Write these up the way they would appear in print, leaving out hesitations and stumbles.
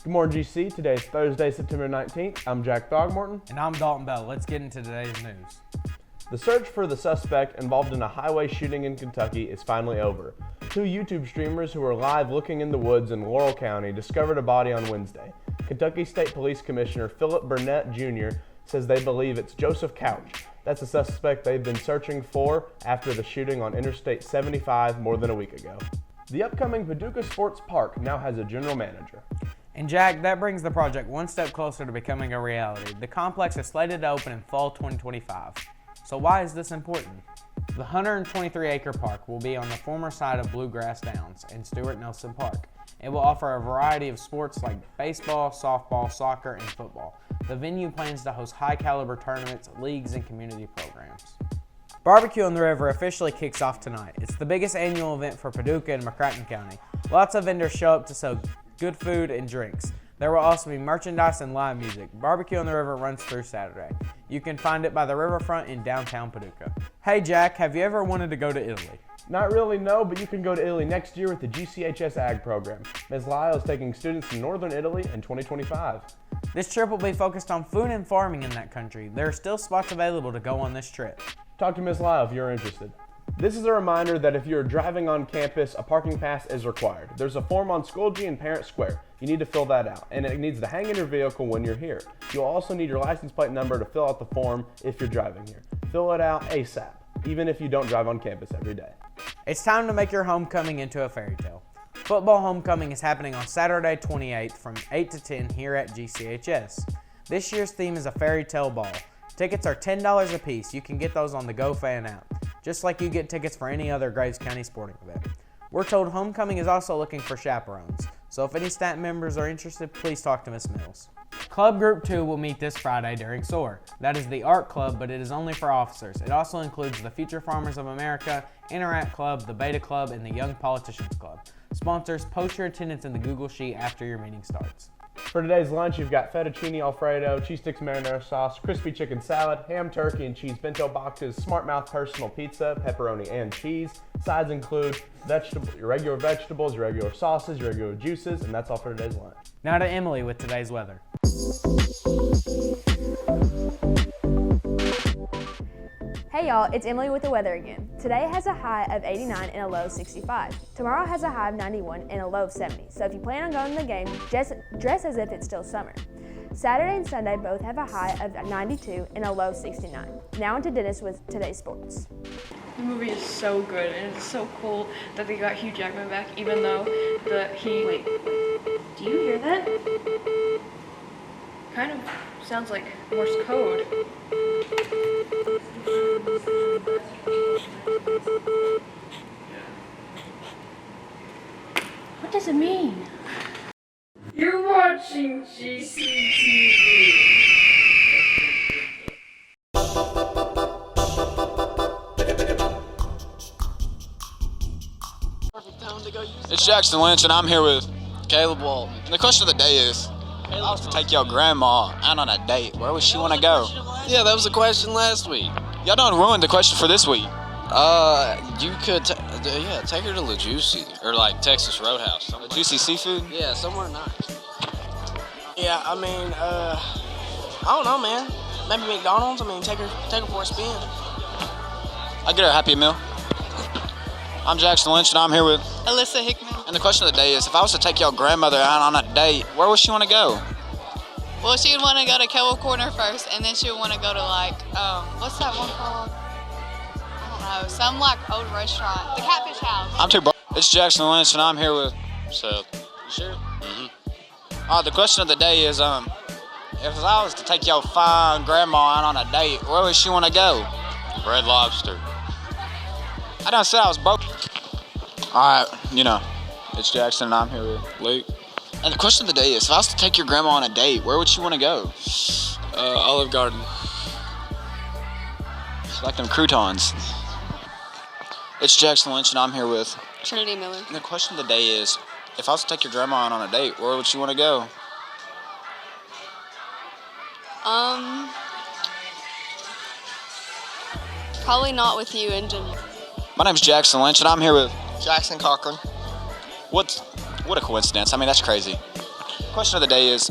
Good morning, GC. Today is Thursday, September 19th. I'm Jack Throgmorton. And I'm Dalton Bell. Let's get into today's news. The search for the suspect involved in a highway shooting in Kentucky is finally over. Two YouTube streamers who were live looking in the woods in Laurel County discovered a body on Wednesday. Kentucky State Police Commissioner Philip Burnett Jr. says they believe it's Joseph Couch. That's a suspect they've been searching for after the shooting on Interstate 75 more than a week ago. The upcoming Paducah Sports Park now has a general manager. And Jack, that brings the project one step closer to becoming a reality. The complex is slated to open in fall 2025. So why is this important? The 123-acre park will be on the former site of Bluegrass Downs and Stuart Nelson Park. It will offer a variety of sports like baseball, softball, soccer, and football. The venue plans to host high-caliber tournaments, leagues, and community programs. Barbecue on the River officially kicks off tonight. It's the biggest annual event for Paducah and McCracken County. Lots of vendors show up to sell good food and drinks. There will also be merchandise and live music. Barbecue on the River runs through Saturday. You can find it by the riverfront in downtown Paducah. Hey Jack, have you ever wanted to go to Italy? Not really, no, but you can go to Italy next year with the GCHS Ag program. Ms. Lyle is taking students to northern Italy in 2025. This trip will be focused on food and farming in that country. There are still spots available to go on this trip. Talk to Ms. Lyle if you're interested. This is a reminder that if you're driving on campus, a parking pass is required. There's a form on Schoolgy and Parent Square. You need to fill that out, and it needs to hang in your vehicle when you're here. You'll also need your license plate number to fill out the form if you're driving here. Fill it out ASAP, even if you don't drive on campus every day. It's time to make your homecoming into a fairy tale. Football homecoming is happening on Saturday 28th from 8 to 10 here at GCHS. This year's theme is a fairy tale ball. Tickets are $10 a piece. You can get those on the GoFan app, just like you get tickets for any other Graves County sporting event. We're told homecoming is also looking for chaperones, so if any staff members are interested, please talk to Ms. Mills. Club Group 2 will meet this Friday during SOAR. That is the art club, but it is only for officers. It also includes the Future Farmers of America, Interact Club, the Beta Club, and the Young Politicians Club. Sponsors, post your attendance in the Google Sheet after your meeting starts. For today's lunch, you've got fettuccine Alfredo, cheese sticks marinara sauce, crispy chicken salad, ham, turkey, and cheese bento boxes, Smart Mouth personal pizza, pepperoni, and cheese. Sides include your regular vegetables, your regular sauces, your regular juices, and that's all for today's lunch. Now to Emily with today's weather. Hey y'all, it's Emily with the weather again. Today has a high of 89 and a low of 65. Tomorrow has a high of 91 and a low of 70. So if you plan on going to the game, dress as if it's still summer. Saturday and Sunday both have a high of 92 and a low of 69. Now into Dennis with today's sports. The movie is so good, and it's so cool that they got Hugh Jackman back, even though Wait, do you hear that? Kind of sounds like Morse code. What does it mean? You're watching GCTV. It's Jackson Lynch, and I'm here with Caleb Walton. And the question of the day is, if I was to take your grandma out on a date, where would she want to go? Yeah, that was the question last week. Y'all done ruined the question for this week. You could, take her to La Juicy, or like Texas Roadhouse. The juicy seafood? Yeah, somewhere nice. Yeah, I mean, I don't know, man. Maybe McDonald's. I mean, take her for a spin. I'll get her a Happy Meal. I'm Jackson Lynch, and I'm here with Alyssa Hickman. And the question of the day is, if I was to take your grandmother out on a date, where would she want to go? Well, she would want to go to Kettle Corner first, and then she would want to go to what's that one called? I don't know, some like old restaurant, the Catfish House. I'm too broke. It's Jackson Lynch, and I'm here with Seth. You sure? Mm-hmm. The question of the day is, if I was to take your fine grandma out on a date, where would she want to go? Red Lobster. I done said I was broke. All right, it's Jackson, and I'm here with Luke. And the question of the day is, if I was to take your grandma on a date, where would she want to go? Olive Garden. It's like them croutons. It's Jackson Lynch, and I'm here with Trinity Miller. And the question of the day is, if I was to take your grandma out on a date, where would she want to go? Probably not with you and Jim. My name's Jackson Lynch, and I'm here with Jackson Cochran. What a coincidence. I mean, that's crazy. Question of the day is,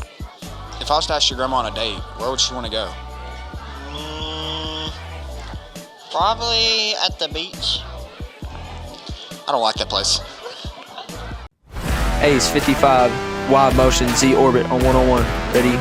if I was to ask your grandma on a date, where would she want to go? Probably at the beach. I don't like that place. Ace 55, wide motion, Z orbit on 101. Ready?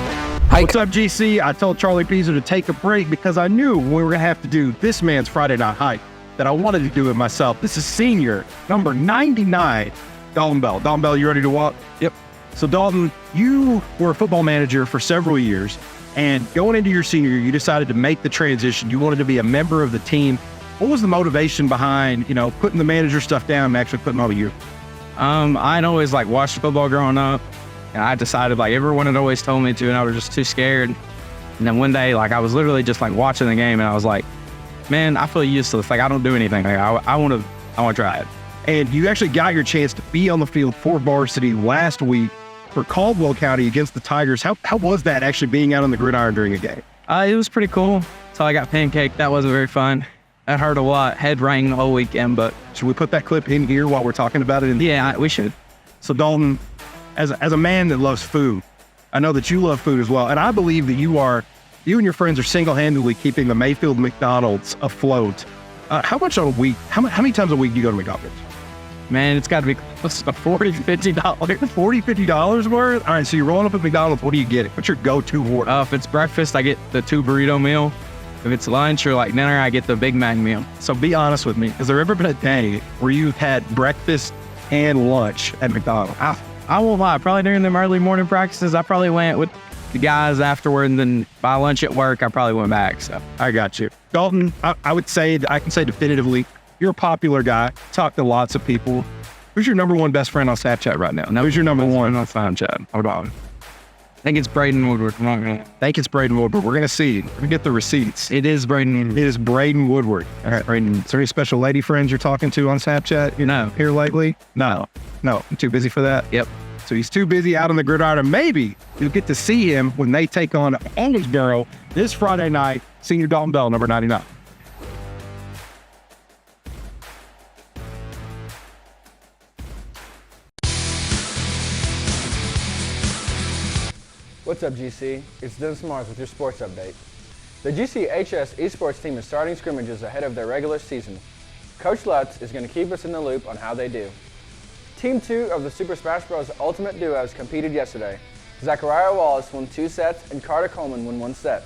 Hike. What's up, GC? I told Charlie Beezer to take a break because I knew we were going to have to do this man's Friday night hike, that I wanted to do it myself. This is senior, number 99, Dalton Bell. Dalton Bell, you ready to walk? Yep. So Dalton, you were a football manager for several years, and going into your senior year, you decided to make the transition. You wanted to be a member of the team. What was the motivation behind, putting the manager stuff down and actually putting all of you? I'd always watched football growing up, and I decided everyone had always told me to, and I was just too scared. And then one day, I was literally just watching the game, and I was like, man, I feel useless. I don't do anything. I want to try it. And you actually got your chance to be on the field for varsity last week for Caldwell County against the Tigers. How was that actually being out on the gridiron during a game? It was pretty cool. So I got pancaked. That wasn't very fun. That hurt a lot. Head rang the whole weekend, but... Should we put that clip in here while we're talking about it? Yeah, we should. So Dalton, as a man that loves food, I know that you love food as well, and I believe that you and your friends are single-handedly keeping the Mayfield McDonald's afloat. How much on a week? How many times a week do you go to McDonald's? Man, it's got to be close to $40, $50. $40, $50 worth? All right, so you're rolling up at McDonald's. What do you get? What's your go-to order? If it's breakfast, I get the 2 burrito meal. If it's lunch or dinner, I get the Big Mac meal. So be honest with me. Has there ever been a day where you've had breakfast and lunch at McDonald's? I won't lie. Probably during them early morning practices, I probably went with the guys afterward, and then by lunch at work, I probably went back. So I got you. Dalton, I can say definitively, you're a popular guy. Talk to lots of people. Who's your number one best friend on Snapchat right now? Who's your number one on Snapchat? How about him? I think it's Braden Woodward. I'm not gonna think it's Braden Woodward. We're gonna see. We're gonna get the receipts. It is Braden Woodward. It is Braden Woodward. All right, Braden. Is there any special lady friends you're talking to on Snapchat? No. Here lately? No. I'm too busy for that. Yep. So he's too busy out on the gridiron, and maybe you'll get to see him when they take on Owensboro this Friday night. Senior Dalton Bell, number 99. What's up, GC? It's Dennis Mars with your sports update. The GCHS esports team is starting scrimmages ahead of their regular season. Coach Lutz is going to keep us in the loop on how they do. Team 2 of the Super Smash Bros. Ultimate Duos competed yesterday. Zachariah Wallace won 2 sets and Carter Coleman won 1 set.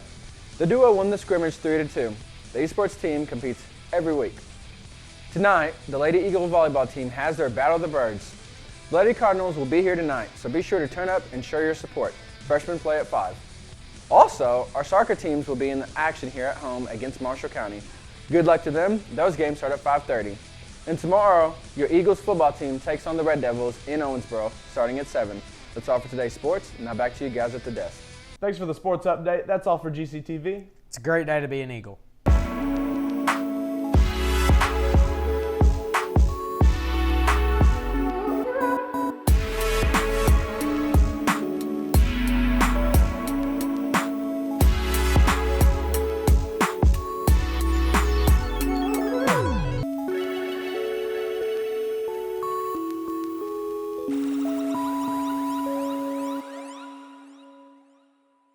The duo won the scrimmage 3-2. The esports team competes every week. Tonight, the Lady Eagle volleyball team has their Battle of the Birds. The Lady Cardinals will be here tonight, so be sure to turn up and show your support. Freshmen play at 5. Also, our soccer teams will be in action here at home against Marshall County. Good luck to them. Those games start at 5:30. And tomorrow, your Eagles football team takes on the Red Devils in Owensboro, starting at 7. That's all for today's sports. Now back to you guys at the desk. Thanks for the sports update. That's all for GCTV. It's a great day to be an Eagle.